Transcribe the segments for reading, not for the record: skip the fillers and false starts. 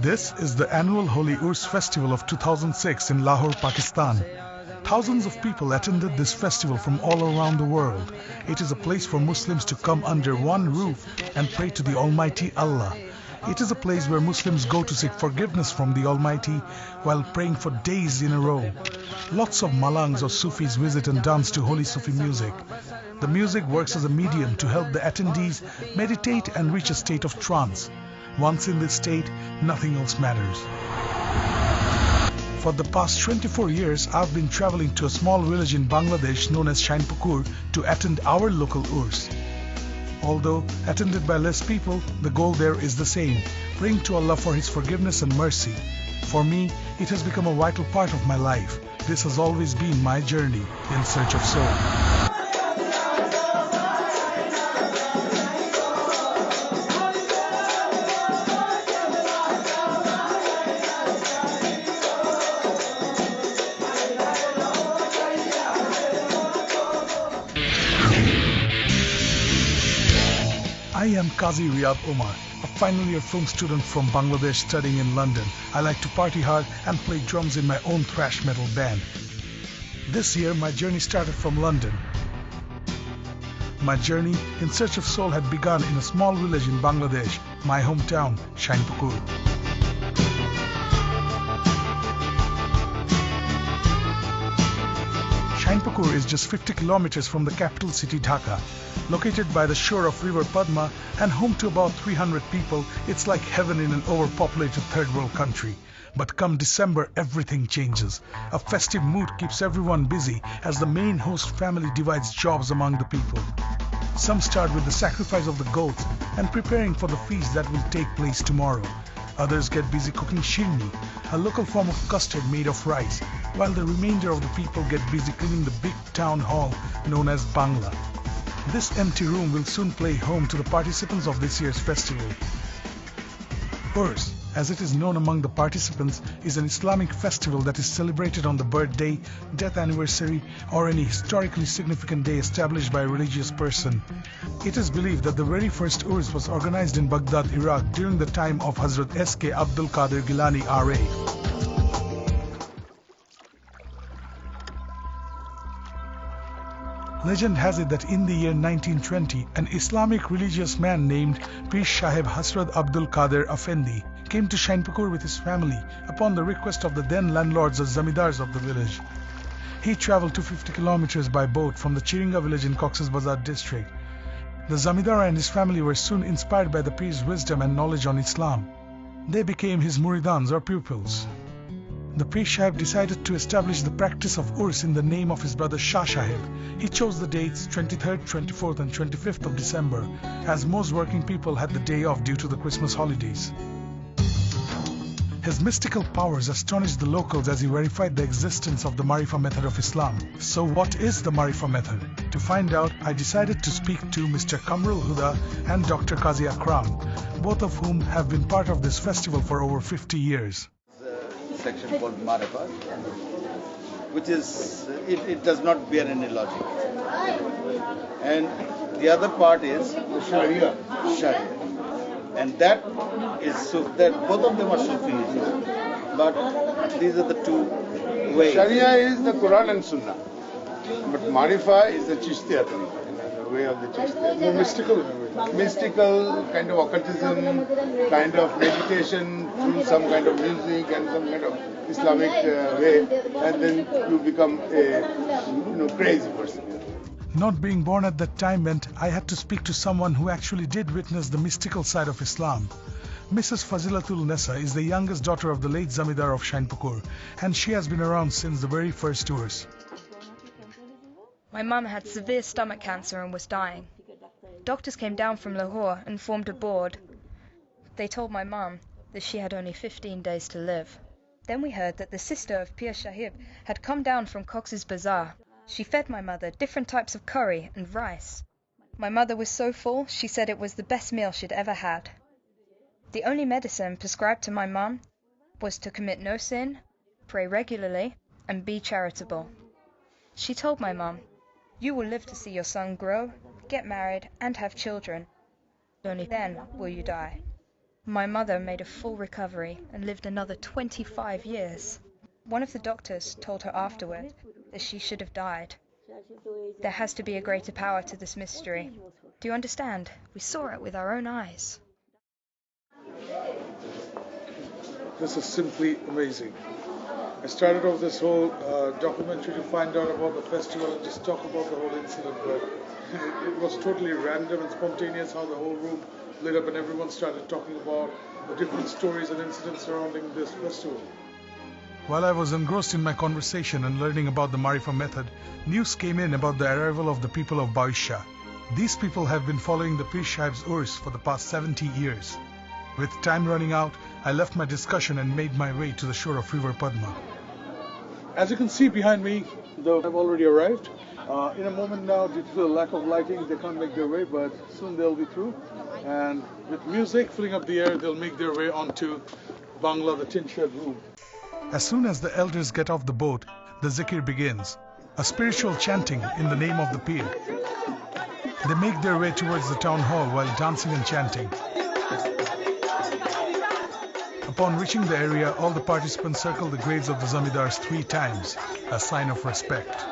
This is the annual Holy Urs festival of 2006 in Lahore, Pakistan. Thousands of people attended this festival from all around the world. It is a place for Muslims to come under one roof and pray to the Almighty Allah. It is a place where Muslims go to seek forgiveness from the Almighty while praying for days in a row. Lots of Malangs or Sufis visit and dance to holy Sufi music. The music works as a medium to help the attendees meditate and reach a state of trance. Once in this state, nothing else matters. For the past 24 years, I've been traveling to a small village in Bangladesh known as Shainpukur to attend our local Urs. Although attended by less people, the goal there is the same, praying to Allah for His forgiveness and mercy. For me, it has become a vital part of my life. This has always been my journey in search of soul. I am Kazi Riad Omar, a final year film student from Bangladesh studying in London. I like to party hard and play drums in my own thrash metal band. This year my journey started from London. My journey in search of soul had begun in a small village in Bangladesh, my hometown, Shainpukur. Shainpukur is just 50 kilometers from the capital city Dhaka. Located by the shore of river Padma and home to about 300 people, it's like heaven in an overpopulated third world country. But come December, everything changes. A festive mood keeps everyone busy as the main host family divides jobs among the people. Some start with the sacrifice of the goats and preparing for the feast that will take place tomorrow. Others get busy cooking shirni, a local form of custard made of rice, while the remainder of the people get busy cleaning the big town hall known as Bangla. This empty room will soon play home to the participants of this year's festival. Urs, as it is known among the participants, is an Islamic festival that is celebrated on the birthday, death anniversary, or any historically significant day established by a religious person. It is believed that the very first Urs was organized in Baghdad, Iraq during the time of Hazrat S.K. Abdul Qadir Gilani R.A. Legend has it that in the year 1920, an Islamic religious man named Pir Sahib Hasrat Abdul Qadir Afendi came to Shainpukur with his family upon the request of the then landlords or zamidars of the village. He travelled 250 kilometers by boat from the Chiringa village in Cox's Bazar district. The zamidar and his family were soon inspired by the Pir's wisdom and knowledge on Islam. They became his muridans or pupils. The Pir Sahib decided to establish the practice of Urs in the name of his brother Shah Sahib. He chose the dates 23rd, 24th and 25th of December, as most working people had the day off due to the Christmas holidays. His mystical powers astonished the locals as he verified the existence of the Marifa method of Islam. So what is the Marifa method? To find out, I decided to speak to Mr. Kamrul Huda and Dr. Kazi Akram, both of whom have been part of this festival for over 50 years. Section called Marifa, which is, it does not bear any logic. And the other part is Sharia. And that is, so that both of them are Sufis, but these are the two ways. Sharia is the Quran and Sunnah, but Marifa is the Chishtiya, the way of the Chishtiya. More mystical kind of occultism, kind of meditation through some kind of music and some kind of Islamic way, and then you become a crazy person. Not being born at that time meant I had to speak to someone who actually did witness the mystical side of Islam. Mrs. Fazilatul Nessa is the youngest daughter of the late Zamidar of Shainpukur, and she has been around since the very first Urs. My mum had severe stomach cancer and was dying. Doctors came down from Lahore and formed a board. They told my mum that she had only 15 days to live. Then we heard that the sister of Pir Sahib had come down from Cox's Bazar. She fed my mother different types of curry and rice. My mother was so full, she said it was the best meal she'd ever had. The only medicine prescribed to my mum was to commit no sin, pray regularly, and be charitable. She told my mum, "You will live to see your son grow, get married, and have children. Only then will you die. My mother made a full recovery and lived another 25 years. One of the doctors told her afterward that she should have died. There has to be a greater power to this mystery. Do you understand? We saw it with our own eyes. This is simply amazing. I started off this whole documentary to find out about the festival and just talk about the whole incident, but it was totally random and spontaneous how the whole room lit up and everyone started talking about the different stories and incidents surrounding this festival. While I was engrossed in my conversation and learning about the Marifa method, news came in about the arrival of the people of Baisha. These people have been following the Pir Sahib's Urs for the past 70 years. With time running out, I left my discussion and made my way to the shore of River Padma. As you can see behind me, they've already arrived. In a moment now, due to the lack of lighting, they can't make their way, but soon they'll be through. And with music filling up the air, they'll make their way onto Bangla, the tin-shed room. As soon as the elders get off the boat, the zikr begins, a spiritual chanting in the name of the Pir. They make their way towards the town hall while dancing and chanting. Upon reaching the area, all the participants circle the graves of the Zamidars 3 times, a sign of respect.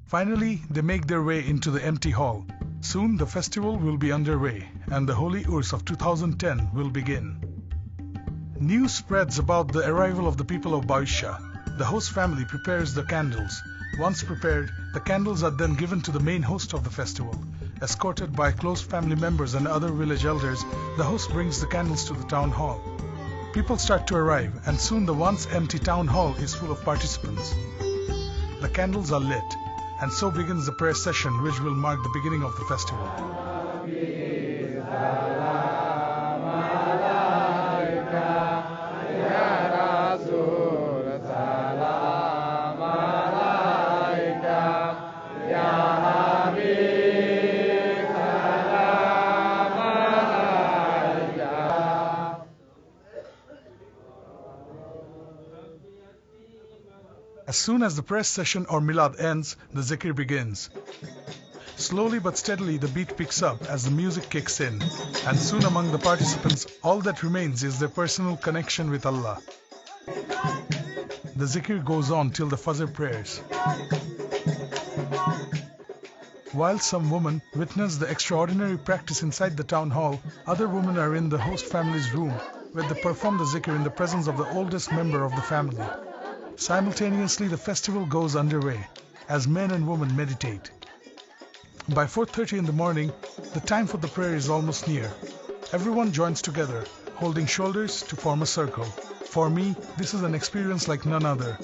Finally, they make their way into the empty hall. Soon the festival will be underway and the Holy Urs of 2010 will begin. News spreads about the arrival of the people of Baisha. The host family prepares the candles. Once prepared, the candles are then given to the main host of the festival. Escorted by close family members and other village elders, the host brings the candles to the town hall. People start to arrive, and soon the once empty town hall is full of participants. The candles are lit, and so begins the prayer session which will mark the beginning of the festival. As soon as the prayer session or milad ends, the zikr begins. Slowly but steadily the beat picks up as the music kicks in, and soon among the participants all that remains is their personal connection with Allah. The zikr goes on till the Fajr prayers. While some women witness the extraordinary practice inside the town hall, other women are in the host family's room where they perform the zikr in the presence of the oldest member of the family. Simultaneously, the festival goes underway as men and women meditate. By 4:30 in the morning, the time for the prayer is almost near. Everyone joins together, holding shoulders to form a circle. For me, this is an experience like none other.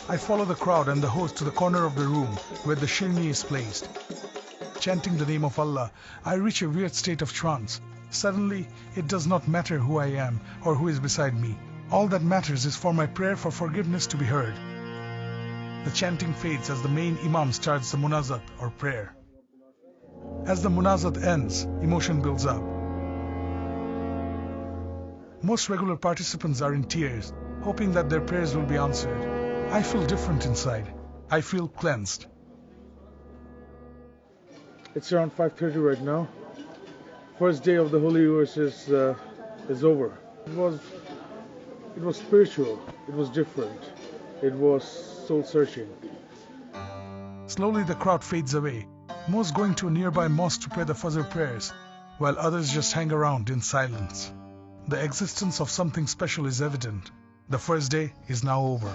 I follow the crowd and the host to the corner of the room where the shirni is placed. Chanting the name of Allah, I reach a weird state of trance. Suddenly, it does not matter who I am or who is beside me. All that matters is for my prayer for forgiveness to be heard. The chanting fades as the main imam starts the munazat or prayer. As the munazat ends, emotion builds up. Most regular participants are in tears, hoping that their prayers will be answered. I feel different inside. I feel cleansed. It's around 5:30 right now. First day of the Holy Urs is over. It was spiritual, it was different, it was soul-searching. Slowly the crowd fades away, most going to a nearby mosque to pray the Fajr prayers, while others just hang around in silence. The existence of something special is evident. The first day is now over.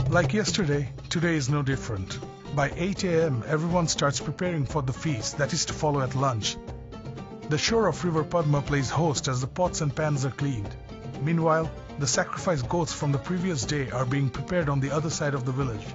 Like yesterday, today is no different. By 8 a.m., everyone starts preparing for the feast that is to follow at lunch. The shore of River Padma plays host as the pots and pans are cleaned. Meanwhile, the sacrificed goats from the previous day are being prepared on the other side of the village.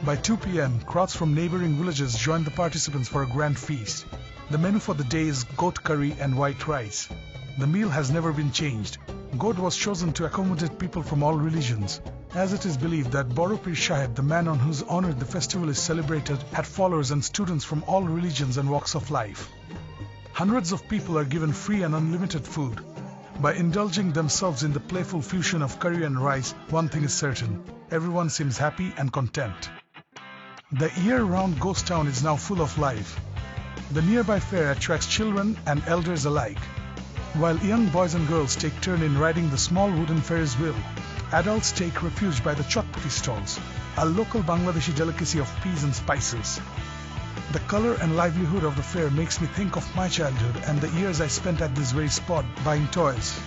By 2 p.m., crowds from neighboring villages join the participants for a grand feast. The menu for the day is goat curry and white rice. The meal has never been changed. Goat was chosen to accommodate people from all religions, as it is believed that Baro Pir Sahib, the man on whose honor the festival is celebrated, had followers and students from all religions and walks of life. Hundreds of people are given free and unlimited food. By indulging themselves in the playful fusion of curry and rice, one thing is certain: everyone seems happy and content. The year-round ghost town is now full of life. The nearby fair attracts children and elders alike. While young boys and girls take turn in riding the small wooden Ferris wheel, adults take refuge by the chotpati stalls, a local Bangladeshi delicacy of peas and spices. The color and livelihood of the fair makes me think of my childhood and the years I spent at this very spot buying toys.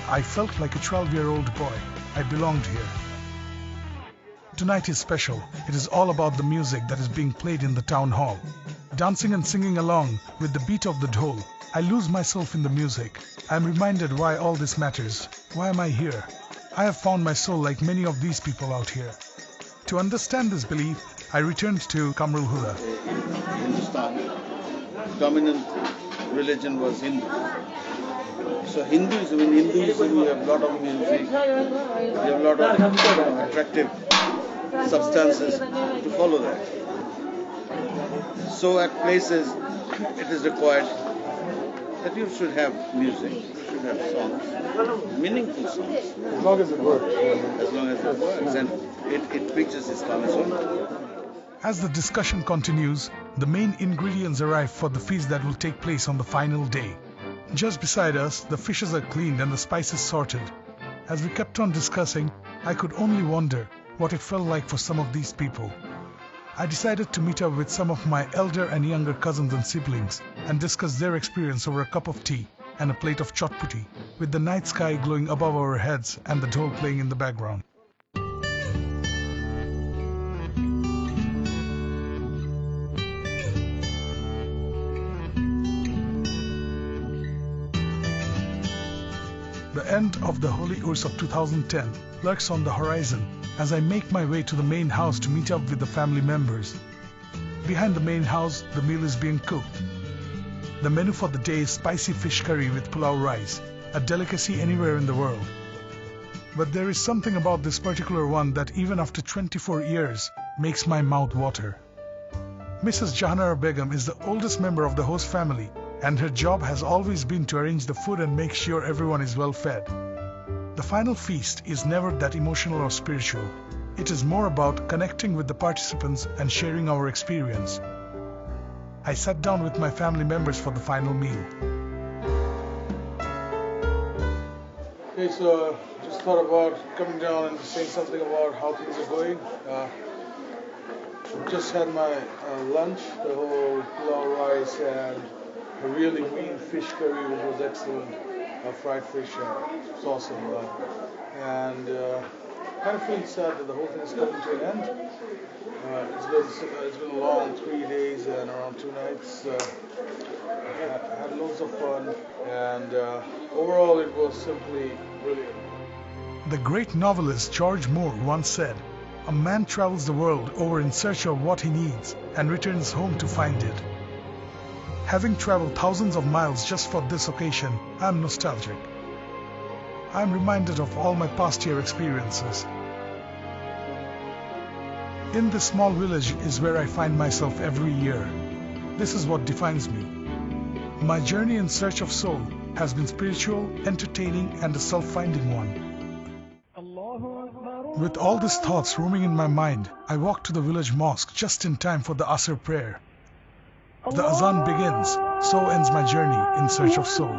I felt like a 12-year-old boy. I belonged here. Tonight is special. It is all about the music that is being played in the town hall. Dancing and singing along with the beat of the dhol, I lose myself in the music. I am reminded why all this matters. Why am I here? I have found my soul like many of these people out here. To understand this belief, I returned to Kamrul Huda. In Hindustan, dominant religion was Hindu. So Hinduism, in Hinduism you have a lot of music, you have a lot of attractive substances to follow that. So at places it is required that you should have music, you should have songs, meaningful songs. As long as it works. As long as it works, and it preaches Islam as well. As the discussion continues, the main ingredients arrive for the feast that will take place on the final day. Just beside us, the fishes are cleaned and the spices sorted. As we kept on discussing, I could only wonder what it felt like for some of these people. I decided to meet up with some of my elder and younger cousins and siblings and discuss their experience over a cup of tea and a plate of chotpati, with the night sky glowing above our heads and the dhol playing in the background. The end of the Holy Urs of 2010 lurks on the horizon as I make my way to the main house to meet up with the family members. Behind the main house, the meal is being cooked. The menu for the day is spicy fish curry with pulao rice, a delicacy anywhere in the world. But there is something about this particular one that even after 24 years makes my mouth water. Mrs. Jahanara Begum is the oldest member of the host family, and her job has always been to arrange the food and make sure everyone is well fed. The final feast is never that emotional or spiritual. It is more about connecting with the participants and sharing our experience. I sat down with my family members for the final meal. Okay, so just thought about coming down and saying something about how things are going. Just had my lunch, the whole pulao rice and a really mean fish curry, which was excellent. Fried fish, it was awesome. And kind of feeling sad that the whole thing is coming to an end. It's been a long 3 days and around 2 nights. I had loads of fun, and overall it was simply brilliant. The great novelist George Moore once said, "A man travels the world over in search of what he needs and returns home to find it." Having traveled thousands of miles just for this occasion, I am nostalgic. I am reminded of all my past year experiences. In this small village is where I find myself every year. This is what defines me. My journey in search of soul has been spiritual, entertaining, and a self-finding one. With all these thoughts roaming in my mind, I walk to the village mosque just in time for the Asr prayer. The azan begins, so ends my journey in search of soul.